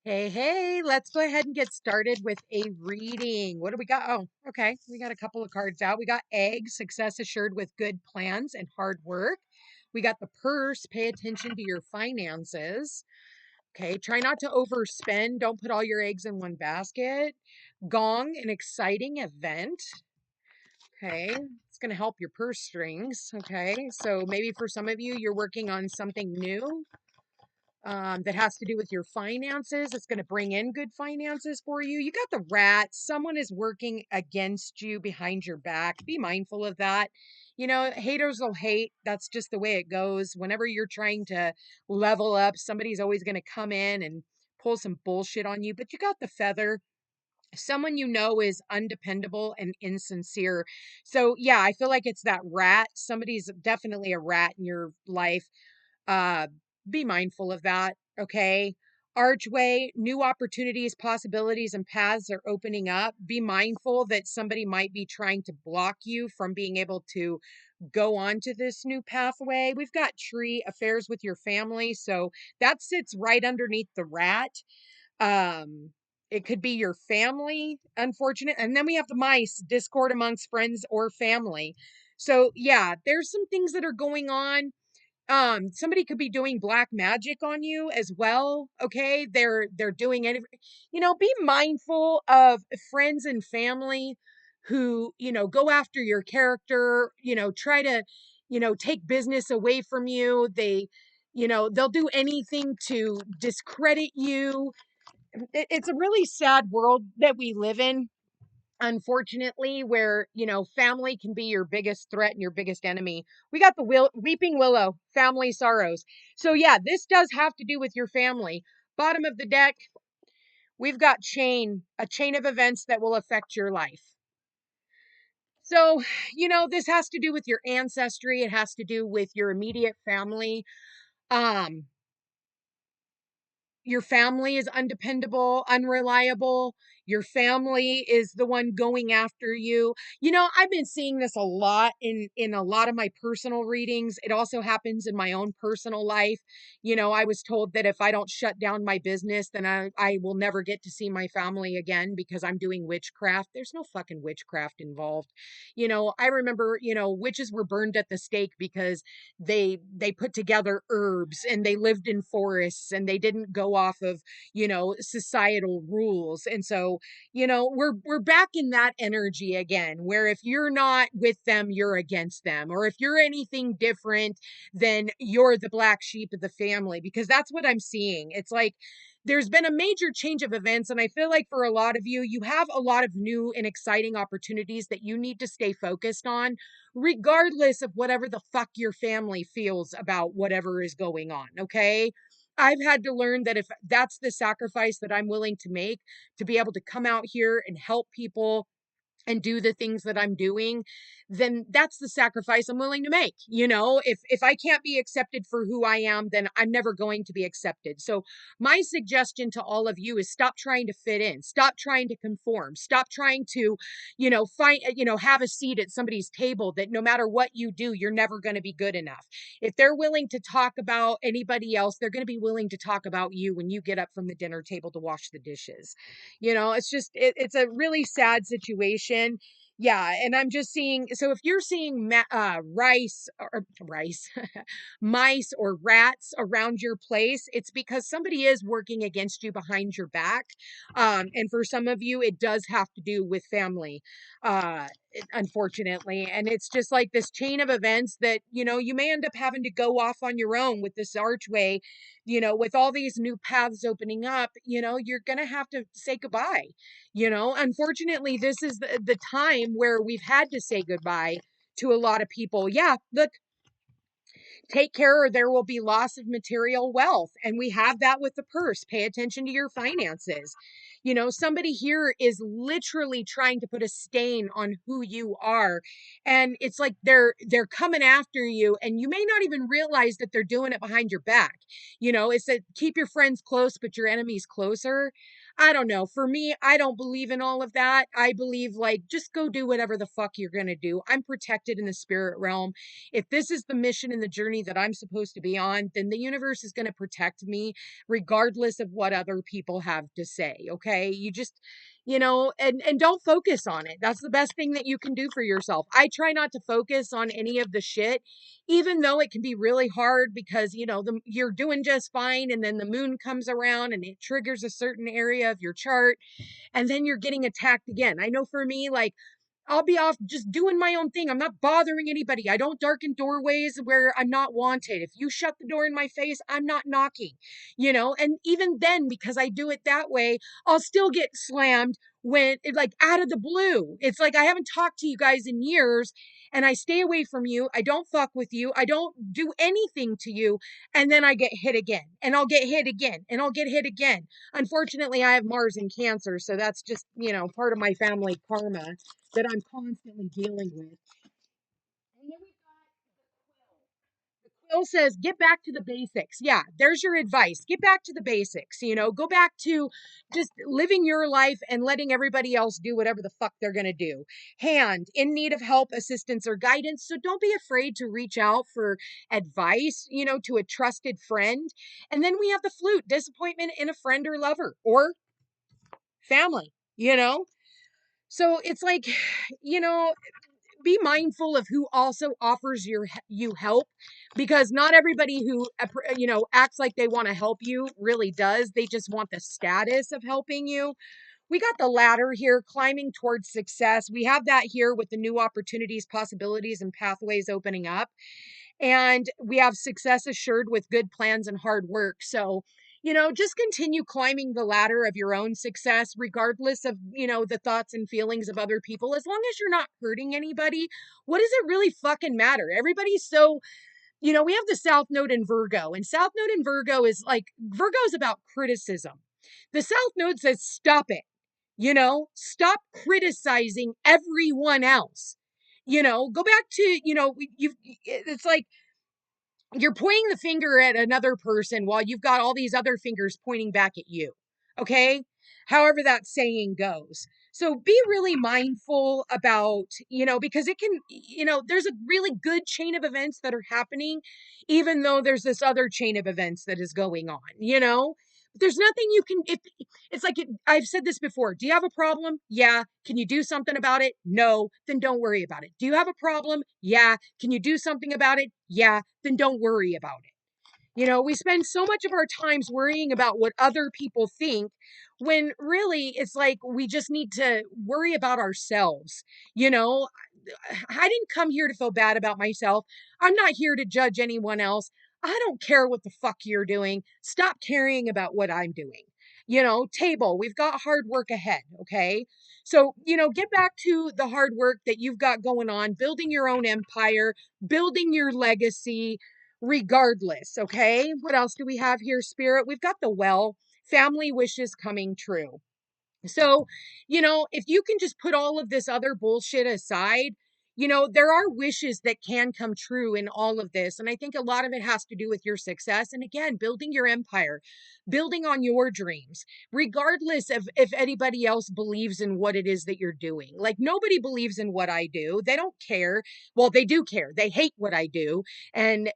Hey, let's go ahead and get started with a reading. What do we got? Oh, okay. We got a couple of cards out. We got egg, success assured with good plans and hard work. We got the purse, pay attention to your finances. Okay, try not to overspend. Don't put all your eggs in one basket. Gong, an exciting event. Okay, it's going to help your purse strings. Okay, so maybe for some of you, you're working on something new that has to do with your finances. It's going to bring in good finances for you. You got the rat. Someone is working against you behind your back. Be mindful of that. You know, haters will hate. That's just the way it goes. Whenever you're trying to level up, somebody's always going to come in and pull some bullshit on you. But you got the feather. Someone you know is undependable and insincere. So, yeah, I feel like it's that rat. Somebody's definitely a rat in your life. uh be mindful of that. Okay, archway, new opportunities, possibilities, and paths are opening up. Be mindful that somebody might be trying to block you from being able to go on to this new pathway. We've got tree, affairs with your family, so that sits right underneath the rat. It could be your family, unfortunate. And then we have the mice, discord amongst friends or family. So yeah, there's some things that are going on. Somebody could be doing black magic on you as well. Okay, they're doing any, be mindful of friends and family who, go after your character, try to, take business away from you. They'll do anything to discredit you. It's a really sad world that we live in, unfortunately, where family can be your biggest threat and your biggest enemy. We got the weeping willow, family sorrows. So yeah, this does have to do with your family. Bottom of the deck, we've got a chain of events that will affect your life. So this has to do with your ancestry. It has to do with your immediate family. um your family is undependable, unreliable. Your family is the one going after you. I've been seeing this a lot in a lot of my personal readings. It also happens in my own personal life. I was told that if I don't shut down my business, then I will never get to see my family again because I'm doing witchcraft. There's no fucking witchcraft involved. I remember, witches were burned at the stake because they put together herbs and they lived in forests and they didn't go off of societal rules. And so we're back in that energy again, where if you're not with them, you're against them, or if you're anything different, then you're the black sheep of the family, because that's what I'm seeing. It's like there's been a major change of events, and I feel like for a lot of you, you have a lot of new and exciting opportunities that you need to stay focused on, regardless of whatever the fuck your family feels about whatever is going on. Okay, I've had to learn that if that's the sacrifice that I'm willing to make to be able to come out here and help people and do the things that I'm doing, then that's the sacrifice I'm willing to make. If I can't be accepted for who I am, then I'm never going to be accepted. So my suggestion to all of you is stop trying to fit in, stop trying to conform, stop trying to, find, have a seat at somebody's table that no matter what you do, you're never going to be good enough. If they're willing to talk about anybody else, they're going to be willing to talk about you when you get up from the dinner table to wash the dishes. It's just it's a really sad situation. Yeah, and I'm just seeing, so if you're seeing rice mice or rats around your place, it's because somebody is working against you behind your back. And for some of you, it does have to do with family, uh unfortunately. And it's just like this chain of events that you may end up having to go off on your own with this archway. With all these new paths opening up, you're gonna have to say goodbye. Unfortunately, this is the time where we've had to say goodbye to a lot of people. Yeah, look, take care or there will be loss of material wealth. And we have that with the purse. Pay attention to your finances. Somebody here is literally trying to put a stain on who you are. And it's like they're coming after you, and you may not even realize that they're doing it behind your back. It's that keep your friends close, but your enemies closer. I don't know. For me, I don't believe in all of that. I believe like just go do whatever the fuck you're going to do. I'm protected in the spirit realm. If this is the mission and the journey that I'm supposed to be on, then the universe is going to protect me regardless of what other people have to say, okay? You just and don't focus on it. That's the best thing that you can do for yourself. I try not to focus on any of the shit, even though it can be really hard because you're doing just fine, and then the moon comes around and it triggers a certain area of your chart, and then you're getting attacked again. I know for me, like, I'll be off just doing my own thing. I'm not bothering anybody. I don't darken doorways where I'm not wanted. If you shut the door in my face, I'm not knocking, and even then, because I do it that way, I'll still get slammed when it, like, out of the blue. It's like I haven't talked to you guys in years, and I stay away from you. I don't fuck with you. I don't do anything to you. And then I get hit again, and I'll get hit again, and I'll get hit again. Unfortunately, I have Mars in Cancer, so that's just, part of my family karma that I'm constantly dealing with. And then we've got the quill says, get back to the basics. Yeah, there's your advice. Get back to the basics. Go back to just living your life and letting everybody else do whatever the fuck they're going to do. Hand, in need of help, assistance, or guidance. So don't be afraid to reach out for advice, to a trusted friend. And then we have the flute, disappointment in a friend or lover or family. So it's like, you know, be mindful of who also offers you help, because not everybody who acts like they want to help you really does. They just want the status of helping you. We got the ladder here, climbing towards success. We have that here with the new opportunities, possibilities, and pathways opening up. And we have success assured with good plans and hard work. So, just continue climbing the ladder of your own success, regardless of, the thoughts and feelings of other people. As long as you're not hurting anybody, what does it really fucking matter? Everybody's so, we have the South Node in Virgo, and South Node in Virgo is like, Virgo is about criticism. The South Node says, stop it. Stop criticizing everyone else. Go back to, it's like, you're pointing the finger at another person while you've got all these other fingers pointing back at you. Okay? However that saying goes. So be really mindful about, because it can, there's a really good chain of events that are happening, even though there's this other chain of events that is going on. There's nothing you can, if it's like, I've said this before. Do you have a problem? Yeah. Can you do something about it? No. Then don't worry about it. Do you have a problem? Yeah. Can you do something about it? Yeah. Then don't worry about it. We spend so much of our times worrying about what other people think, when really it's like we just need to worry about ourselves. I didn't come here to feel bad about myself. I'm not here to judge anyone else. I don't care what the fuck you're doing. Stop caring about what I'm doing. Table, we've got hard work ahead. Okay. So, get back to the hard work that you've got going on, building your own empire, building your legacy, regardless. Okay. What else do we have here, Spirit? We've got the well, family wishes coming true. So, if you can just put all of this other bullshit aside, there are wishes that can come true in all of this. And I think a lot of it has to do with your success. And again, building your empire, building on your dreams, regardless of if anybody else believes in what it is that you're doing. Like, nobody believes in what I do. They don't care. Well, they do care. They hate what I do. And,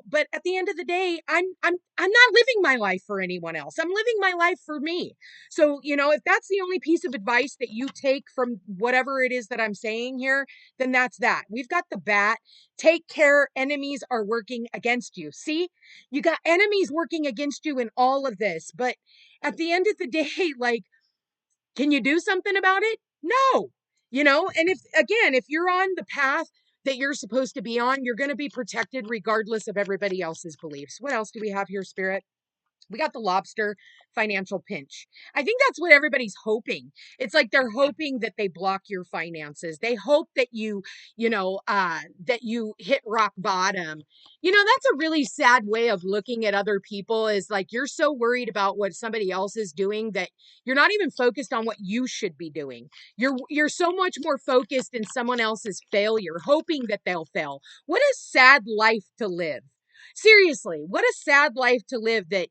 but at the end of the day, I'm not living my life for anyone else. I'm living my life for me. So, if that's the only piece of advice that you take from whatever it is that I'm saying here, then that's that. We've got the bat. Take care. Enemies are working against you. See, you got enemies working against you in all of this. But at the end of the day, like, can you do something about it? No. And if you're on the path that you're supposed to be on, you're going to be protected regardless of everybody else's beliefs. What else do we have here, Spirit? We got the lobster, financial pinch. I think that's what everybody's hoping. It's like they're hoping that they block your finances. They hope that that you hit rock bottom. That's a really sad way of looking at other people, is like you're so worried about what somebody else is doing that you're not even focused on what you should be doing. You're so much more focused in someone else's failure, hoping that they'll fail. What a sad life to live. Seriously, what a sad life to live that,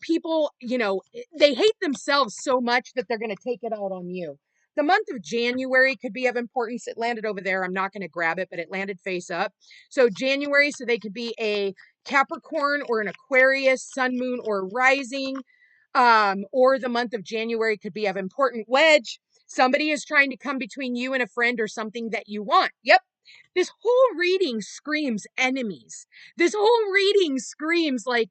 people, they hate themselves so much that they're going to take it out on you. The month of January could be of importance. It landed over there. I'm not going to grab it, but it landed face up. So January, so they could be a Capricorn or an Aquarius, sun, moon, or rising. Or the month of January could be of important wedge. Somebody is trying to come between you and a friend or something that you want. Yep. This whole reading screams enemies. This whole reading screams like,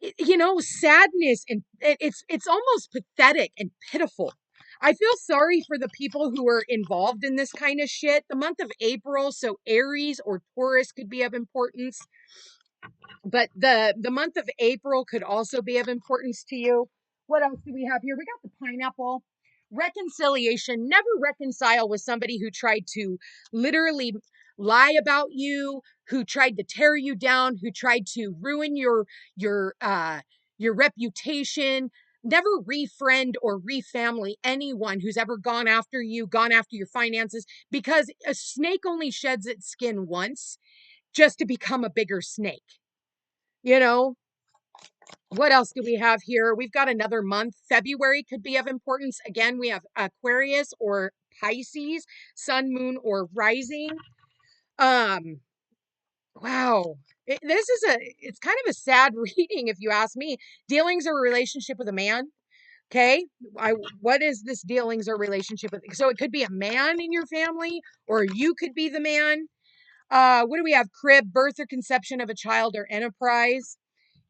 sadness, and it's almost pathetic and pitiful. I feel sorry for the people who are involved in this kind of shit. The month of April, so Aries or Taurus could be of importance, but the month of April could also be of importance to you. What else do we have here? We got the pineapple. Reconciliation. Never reconcile with somebody who tried to literally lie about you, who tried to tear you down, who tried to ruin your reputation. Never refriend or refamily anyone who's ever gone after you, gone after your finances, because a snake only sheds its skin once just to become a bigger snake. You know, what else do we have here? We've got another month. February could be of importance. Again, we have Aquarius or Pisces, sun, moon, or rising. Um, wow. It's kind of a sad reading if you ask me. Dealings or relationship with a man. Okay. What is this dealings or relationship with? So it could be a man in your family, or you could be the man. What do we have? Crib, birth or conception of a child or enterprise.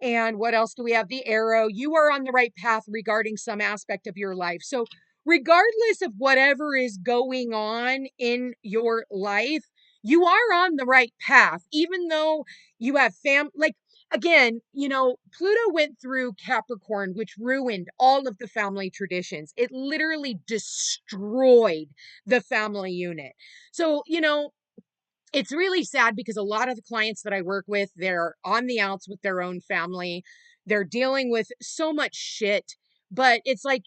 And what else do we have? The arrow. You are on the right path regarding some aspect of your life. So regardless of whatever is going on in your life, you are on the right path, even though you have like, again, Pluto went through Capricorn, which ruined all of the family traditions. It literally destroyed the family unit. So, it's really sad because a lot of the clients that I work with, they're on the outs with their own family. They're dealing with so much shit, but it's like,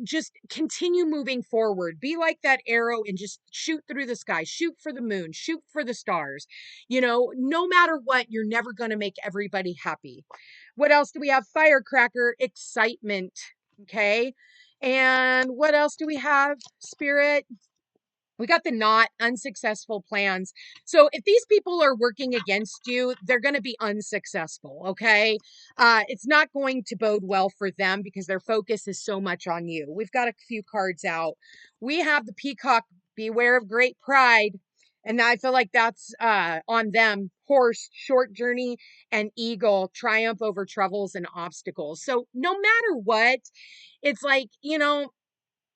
just continue moving forward. Be like that arrow and just shoot through the sky, shoot for the moon, shoot for the stars. No matter what, you're never going to make everybody happy. What else do we have? Firecracker, excitement. Okay. And what else do we have? Spirit. We got the not unsuccessful plans. So if these people are working against you, they're going to be unsuccessful. Okay. It's not going to bode well for them because their focus is so much on you. We've got a few cards out. We have the peacock, beware of great pride. And I feel like that's on them. Horse, short journey, and eagle, triumph over troubles and obstacles. So no matter what, it's like, none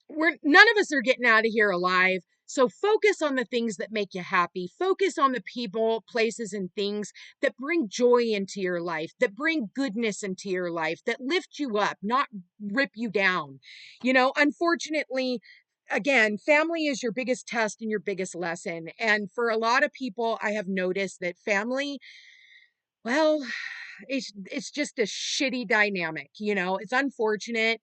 of us are getting out of here alive. So focus on the things that make you happy. Focus on the people, places, and things that bring joy into your life, that bring goodness into your life, that lift you up, not rip you down. Unfortunately, again, family is your biggest test and your biggest lesson. And for a lot of people, I have noticed that family, well, it's just a shitty dynamic. It's unfortunate.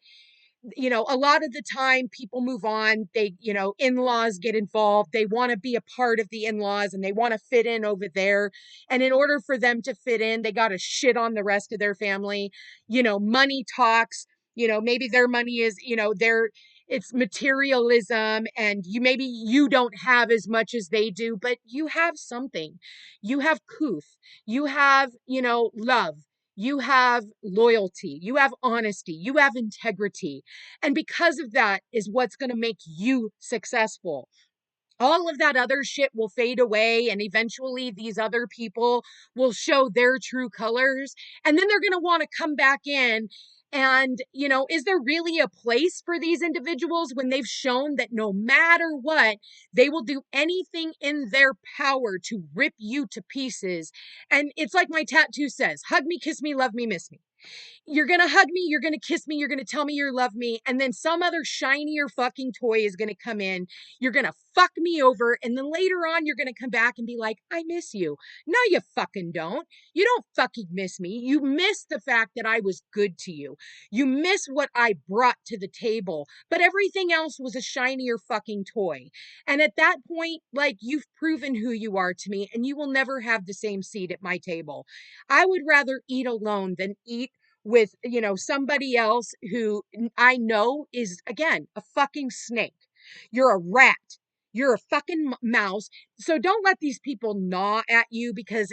A lot of the time people move on. They, in-laws get involved. They want to be a part of the in-laws and they want to fit in over there. And in order for them to fit in, they got to shit on the rest of their family. Money talks, maybe their money is, it's materialism, and maybe you don't have as much as they do, but you have something. You have kuth. You have, love. You have loyalty, you have honesty, you have integrity. And because of that is what's going to make you successful. All of that other shit will fade away, and eventually these other people will show their true colors, and then they're going to want to come back in. And, is there really a place for these individuals when they've shown that no matter what, they will do anything in their power to rip you to pieces? And it's like my tattoo says, hug me, kiss me, love me, miss me. You're going to hug me, you're going to kiss me, you're going to tell me you love me, and then some other shinier fucking toy is going to come in. You're going to fuck me over, and then later on, you're going to come back and be like, I miss you. No, you fucking don't. You don't fucking miss me. You miss the fact that I was good to you. You miss what I brought to the table, but everything else was a shinier fucking toy. And at that point, like, you've proven who you are to me, and you will never have the same seat at my table. I would rather eat alone than eat with, somebody else who I know is, again, a fucking snake. You're a rat. You're a fucking mouse. So don't let these people gnaw at you, because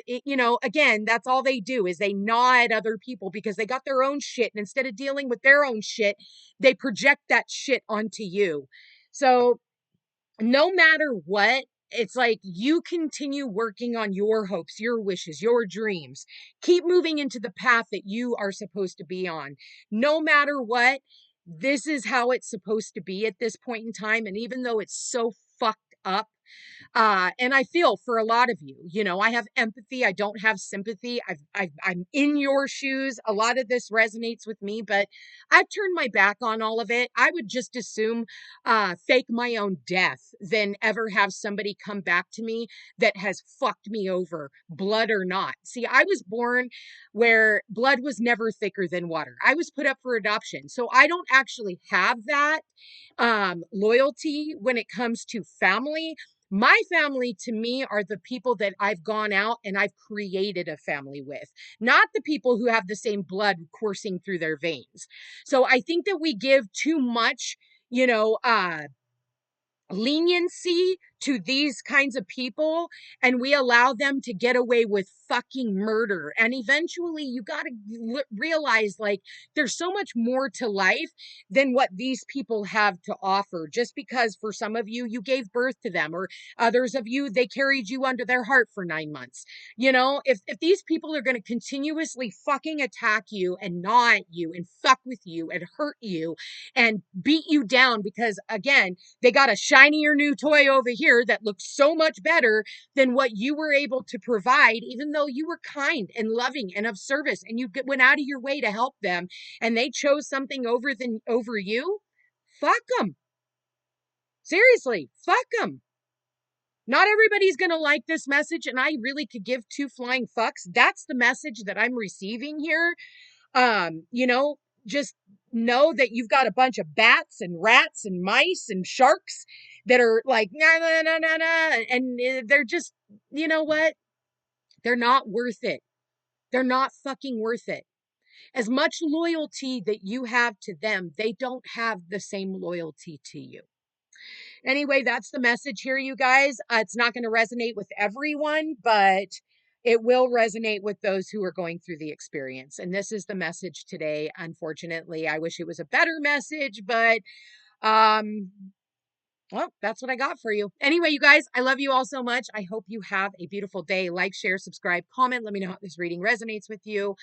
again, that's all they do is they gnaw at other people because they got their own shit. And instead of dealing with their own shit, they project that shit onto you. So no matter what, it's like you continue working on your hopes, your wishes, your dreams. Keep moving into the path that you are supposed to be on. No matter what, this is how it's supposed to be at this point in time. And even though it's so fucked up, and I feel for a lot of you, I have empathy. I don't have sympathy. I'm in your shoes. A lot of this resonates with me, but I've turned my back on all of it. I would just assume, fake my own death than ever have somebody come back to me that has fucked me over, blood or not. See, I was born where blood was never thicker than water. I was put up for adoption. So I don't actually have that loyalty when it comes to family. My family to me are the people that I've gone out and I've created a family with, not the people who have the same blood coursing through their veins. So I think that we give too much, leniency to these kinds of people, and we allow them to get away with fucking murder. And eventually you got to realize, like, there's so much more to life than what these people have to offer. Just because for some of you, you gave birth to them, or others of you, they carried you under their heart for 9 months. If these people are going to continuously fucking attack you and gnaw at you and fuck with you and hurt you and beat you down because, again, they got a shinier new toy over here that looks so much better than what you were able to provide, even though you were kind and loving and of service and you went out of your way to help them, and they chose something over you. Fuck them. Seriously, fuck them. Not everybody's going to like this message, and I really could give two flying fucks. That's the message that I'm receiving here. um you know just know that you've got a bunch of bats and rats and mice and sharks that are like, nah, nah, nah, nah, nah, and they're just, you know what, they're not worth it. They're not fucking worth it. As much loyalty that you have to them, they don't have the same loyalty to you. Anyway, that's the message here, you guys. It's not going to resonate with everyone, but it will resonate with those who are going through the experience. And this is the message today. Unfortunately, I wish it was a better message, but um well, that's what I got for you. Anyway, you guys, I love you all so much. I hope you have a beautiful day. Like, share, subscribe, comment. Let me know how this reading resonates with you.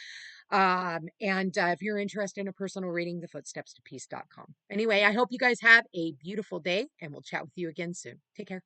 And if you're interested in a personal reading, thefootstepstopeace.com. Anyway, I hope you guys have a beautiful day, and we'll chat with you again soon. Take care.